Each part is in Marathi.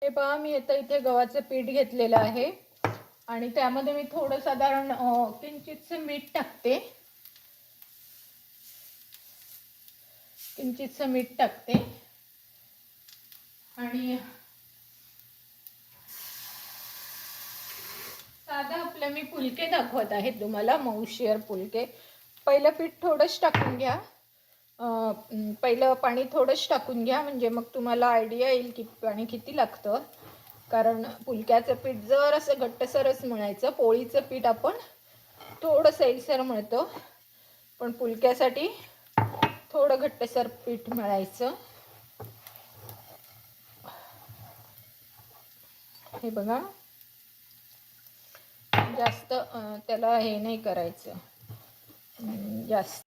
हे पहा, मी आता इथे गव्हाचं पीठ घेतलेलं आहे आणि त्यामध्ये मी थोडं साधारण किंचितसं मीठ टाकते. किंचितसं मीठ टाकते आणि साधा आपलं मी पुलके दाखवत आहे तुम्हाला, मऊशियर पुलके. पहिलं पीठ थोडंच टाकून घ्या, पहिलं पाणी थोडंच टाकून घ्या, म्हणजे मग तुम्हाला आयडिया येईल की पाणी किती लागतं. कारण पुलक्याचं पीठ जर असं घट्टसरच मळायचं, पोळीचं पीठ आपण थोडं सैलसर मळतो, पण पुलक्यासाठी थोडं घट्टसर पीठ मळायचं. हे बघा, जास्त त्याला हे नाही करायचं जास्त.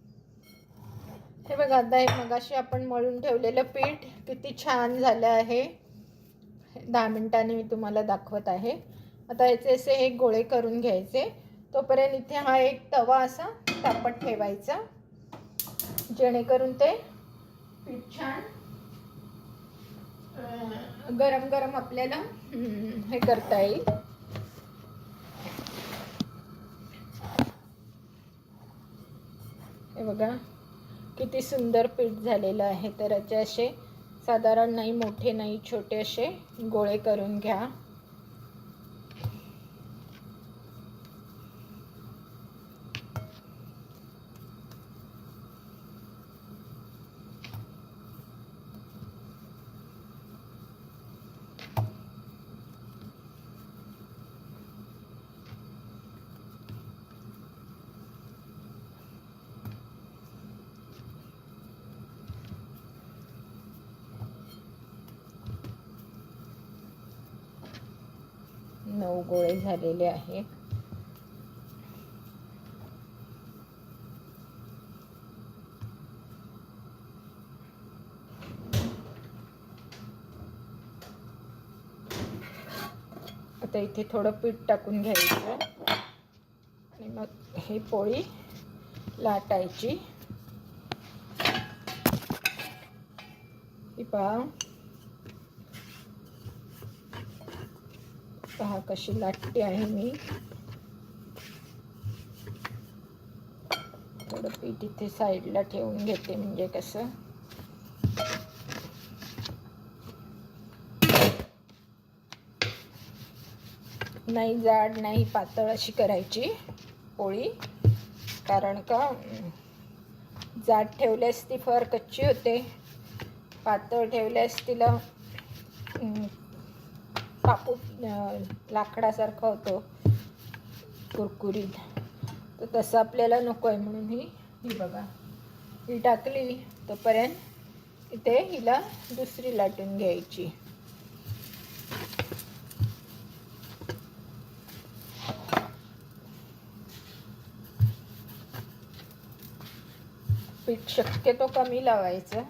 हे बघा, आता हे मगाशी आपण मळून ठेवलेलं पीठ किती छान झालं आहे. 10 मिनिटांनी मी तुम्हाला दाखवत आहे. आता याचे असे एक गोळे करून घ्यायचे. तोपर्यंत इथे हा एक तवा असा तापत ठेवायचा, जेणेकरून ते पीठ छान गरम गरम आपल्याला हे करता येईल. हे बघा किती सुंदर पीठ झालेलं आहे. तर याचे असे साधारण नाही मोठे नाही छोटे असे गोळे करून घ्या. नऊ गोळे झालेले आहेत. आता इथे थोडं पीठ टाकून घ्यायचं आणि मग ही पोळी लाटायची. ही पहा कशी लाटते आहे मी. थोडं पीठ इथे साईडला ठेवून घेते, म्हणजे कसं नाही जाड नाही पातळ अशी करायची पोळी. कारण का जाड ठेवल्यास ती फार कच्ची होते, पातळ ठेवल्यास तिला कापूट लाकडासारखा होतो कुरकुरीत. तर तसं आपल्याला नको आहे, म्हणून ही बघा ही टाकली. तोपर्यंत इथे हिला दुसरी लाटून घ्यायची. पीठ शक्यतो कमी लावायचं.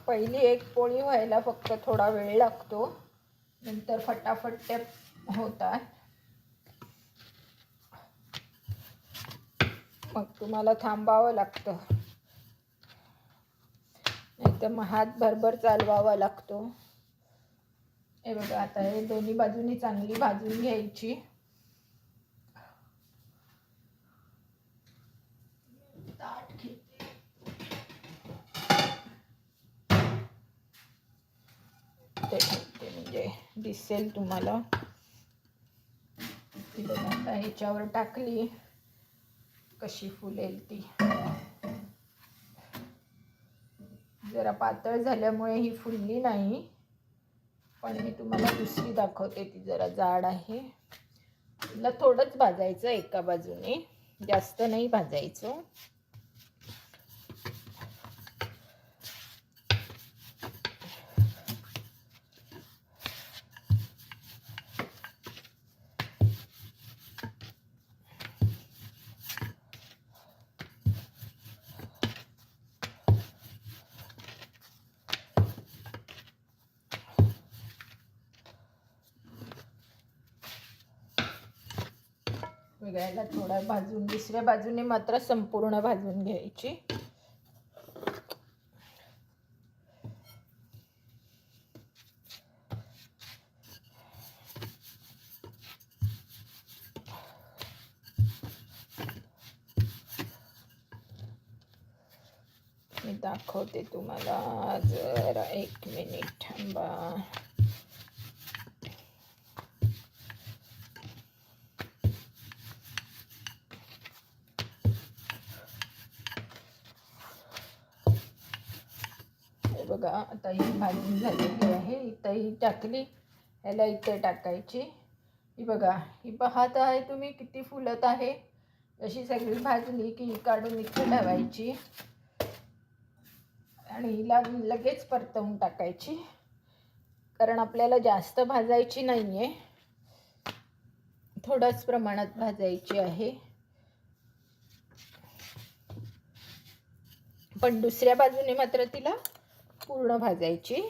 पहिली एक पोळी व्हायला फक्त थोडा वेळ लागतो, नंतर फटाफट त्या होतात. मग तुम्हाला थांबावं लागतं, नाहीतर मग हात भरभर चालवावा लागतो. हे बघा, आता हे दोन्ही बाजूनी चांगली भाजून घ्यायची. ताट घेते, ते म्हणजे दिसेल तुम्हाला. ती बघा आता ह्याच्यावर टाकली कशी फुलेल ती. जरा पातळ झाल्यामुळे ही फुलली नाही, पण मी तुम्हाला दुसरी दाखवते, ती जरा जाड आहे. तिला थोडंच भाजायचं एका बाजूने, जास्त नाही भाजायचं. बघा याला थोडा भाजून, दुसऱ्या बाजूने मात्र संपूर्ण भाजून घ्यायची. मी दाखवते तुम्हाला, जरा 1 मिनिट थांबा. बघा आता ही भाजून झालेली आहे. इथंही टाकली, ह्याला इथे टाकायची. ही बघा, ही पाहत आहे तुम्ही किती फुलत आहे. अशी सगळी भाजली की काढून इथे ठेवायची आणि हिला लगेच परतवून टाकायची, कारण आपल्याला जास्त भाजायची नाही आहे, थोड्याच प्रमाणात भाजायची आहे. पण दुसऱ्या बाजूने मात्र तिला पूर्ण भाजायची.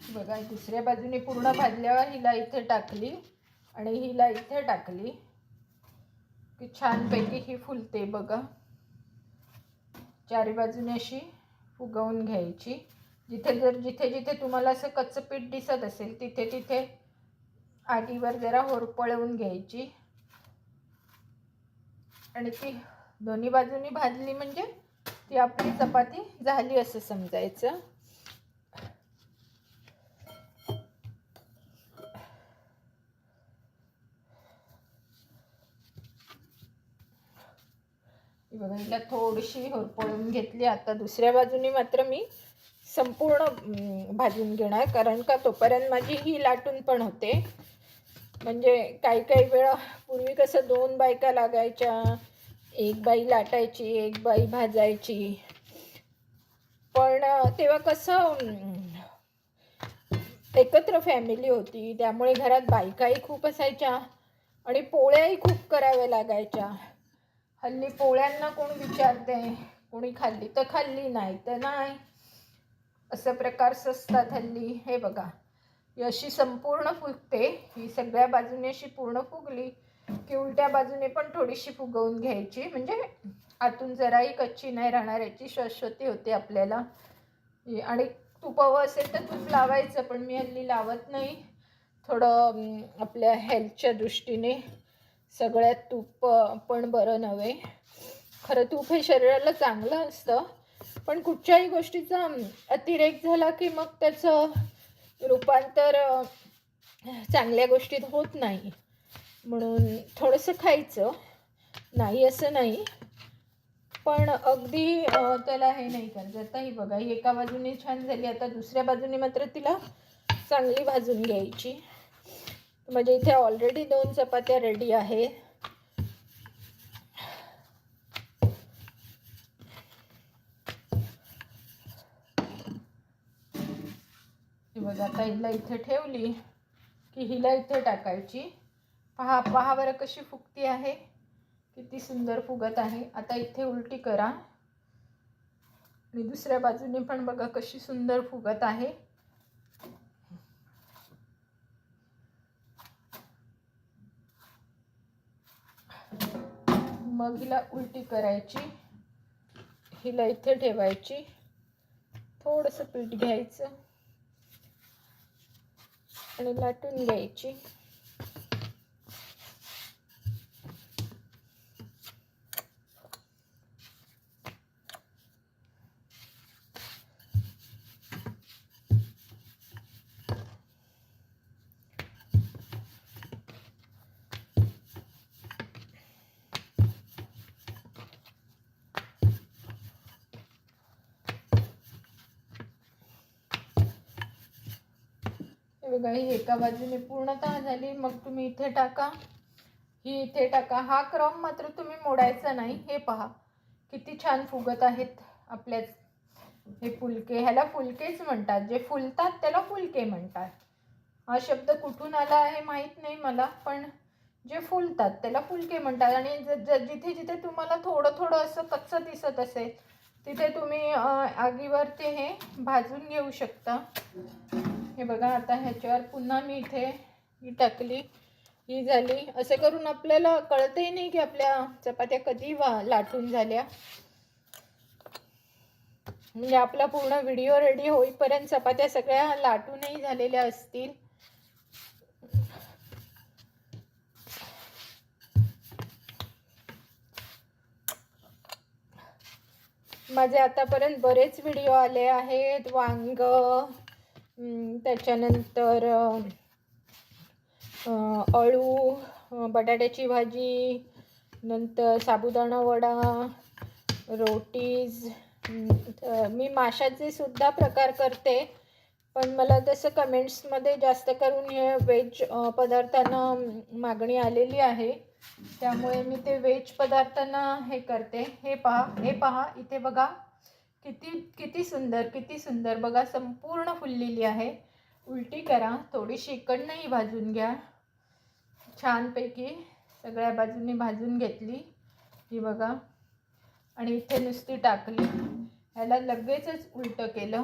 बघा दुसऱ्या बाजूने पूर्ण भाजल्यावर हिला इथे टाकली आणि हिला इथे टाकली की छानपैकी ही फुलते. बघा चारी बाजूने अशी फुगवून घ्यायची. जिथे जिथे तुम्हाला असं कच्चं पीठ दिसत असेल तिथे तिथे आगीवर जरा होरपळवून घ्यायची आणि ती दोन्ही बाजूनी भाजली म्हणजे ती आपली चपाती झाली असं समजायचं. बघा हिला थोडीशी होरपळून घेतली. आता दुसऱ्या बाजूने मात्र मी संपूर्ण भाजून घेणार, कारण का तोपर्यंत माझी ही लाटून पण होते. म्हणजे काही वेळा पूर्वी कसं 2 बायका लागायच्या, एक बाई लाटायची एक बाई भाजायची. पण तेव्हा कसं एकत्र फॅमिली होती, त्यामुळे घरात बायकाही खूप असायच्या आणि पोळ्याही खूप कराव्या लागायच्या. हल्ली पोळ्यांना कोण विचारते, कोणी खाल्ली तर खाल्ली, नाही तर नाही, असं प्रकार असतात हल्ली. हे बघा ही अशी संपूर्ण फुगते. ही सगळ्या बाजूने अशी पूर्ण फुगली की उलट्या बाजूने पण थोडीशी फुगवून घ्यायची, म्हणजे आतून जराही कच्ची नाही राहणार, याची शाश्वती होते आपल्याला. आणि तूप हवं असेल तर तूप लावायचं, पण मी हल्ली लावत नाही. थोडं आपल्या हेल्थच्या दृष्टीने सगळ्यात तूप पण बरं नव्हे. खरं तूप हे शरीराला चांगलं असतं, पण कुठच्याही गोष्टीचा अतिरेक झाला की मग त्याचं रूपांतर चांगल्या गोष्टीत होत नाही. म्हणून थोडंसं खायचं, नाही असं नाही, पण अगदी त्याला हे नाही करायचं. आता ही बघा ही एका बाजूने छान झाली. आता दुसऱ्या बाजूने मात्र तिला चांगली भाजून घ्यायची. म्हणजे इथे ऑलरेडी 2 चपात्या रेडी आहे. बघा आता हिला इथे ठेवली की हिला इथे टाकायची. पहा बरं कशी फुगती आहे, किती सुंदर फुगत आहे. आता इथे उलटी करा आणि दुसऱ्या बाजूने पण बघा कशी सुंदर फुगत आहे. मग हिला उलटी करायची, हिला इथे ठेवायची, थोडंसं पीठ घ्यायचं आणि लाटून घ्यायची. बघा ही एका बाजूने पूर्णतः झाली. मग तुम्ही इथे टाका, ही इथे टाका. हा क्रम मात्र तुम्ही मोडायचा नाही. हे पहा किती छान फुगत आहेत आपल्या हे फुलके. ह्याला फुलकेच म्हणतात, जे फुलतात त्याला फुलके म्हणतात. हा शब्द कुठून आला आहे माहीत नाही मला, पण जे फुलतात त्याला फुलके म्हणतात. आणि जिथे जिथे तुम्हाला थोडं थोडं असं कच्चं दिसत असेल तिथे तुम्ही आगीवर ते हे भाजून घेऊ शकता. हे बघा, आता ह्याच्यावर पुन्हा मी इथे ही टाकली, ही झाली. असे करून आपल्याला कळतही नाही की आपल्या चपात्या कधी लाटून झाल्या. म्हणजे आपला पूर्ण व्हिडिओ रेडी होईपर्यंत चपात्या सगळ्या लाटूनही झालेल्या असतील. माझे आतापर्यंत बरेच व्हिडिओ आले आहेत. वांग, त्याच्यानंतर अळू, बटाट्याची भाजी, नंतर साबुदाणा वडा, रोटीज. मी माशाचे सुद्धा प्रकार करते, पण मला तसं कमेंट्समध्ये जास्त करून हे व्हेज पदार्थांना मागणी आलेली आहे, त्यामुळे मी ते व्हेज पदार्थांना हे करते. हे पहा इथे बघा, किती किती सुंदर, किती सुंदर बघा, संपूर्ण फुललेली आहे. उलटी करा, थोडीशी इकडनंही भाजून घ्या. छानपैकी सगळ्या बाजूंनी भाजून घेतली ही बघा, आणि इथे नुसती टाकली. ह्याला लगेचच उलटं केलं.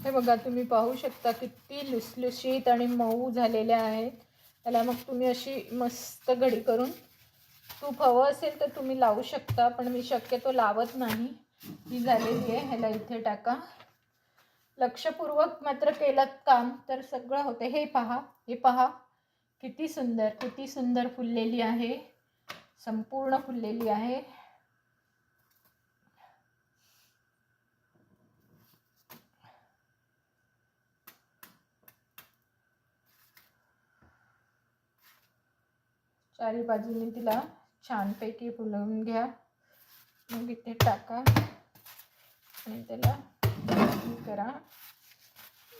हे बघा, तुम्ही पाहू शकता किती लुसलुशीत आणि मऊ झालेल्या आहेत. त्याला मग तुम्ही अशी मस्त घडी करून, तूप हवं असेल तर तुम्ही लावू शकता, पण मी शक्यतो लावत नाही. ही झालेली आहे. ह्याला इथे टाका. लक्षपूर्वक मात्र केलं काम तर सगळं होतं. हे पहा किती सुंदर, किती सुंदर फुललेली आहे, संपूर्ण फुललेली आहे. चारी बाजूने तिला छानपैकी फुलवून घ्या. मग इथे टाका आणि त्याला करा.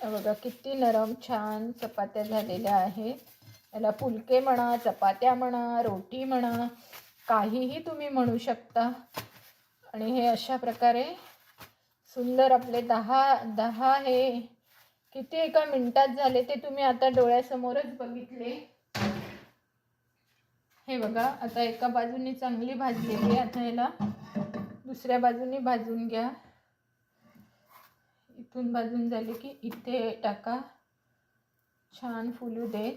बघा किती नरम छान चपात्या झालेल्या आहेत. याला फुलके म्हणा, चपात्या म्हणा, रोटी म्हणा, काहीही तुम्ही म्हणू शकता. आणि हे अशा प्रकारे सुंदर आपले 10 हे किती एका मिनिटात झाले ते तुम्ही आता डोळ्यासमोरच बघितले. हे बघा, आता एका बाजूने चांगली भाजलेली आहे. आता याला दुसऱ्या बाजूने भाजून घ्या. इथून भाजून झाली की इथे टाका. छान फुलू दे.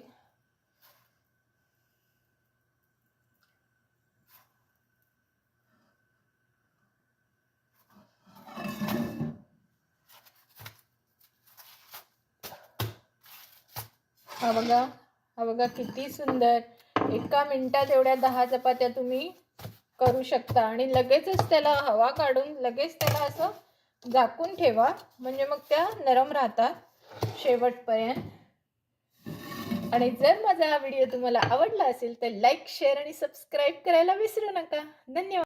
हा बघा किती सुंदर. एका मिनिटात एवढ्या 10 चपात्या तुम्ही करू शकता. आणि लगेचच त्याला हवा काढून लगेच त्याला असं झाकून ठेवा, म्हणजे मग त्या नरम राहतात शेवटपर्यंत. आणि जर माझा हा व्हिडिओ तुम्हाला आवडला असेल तर लाईक, शेअर आणि सबस्क्राईब करायला विसरू नका. धन्यवाद.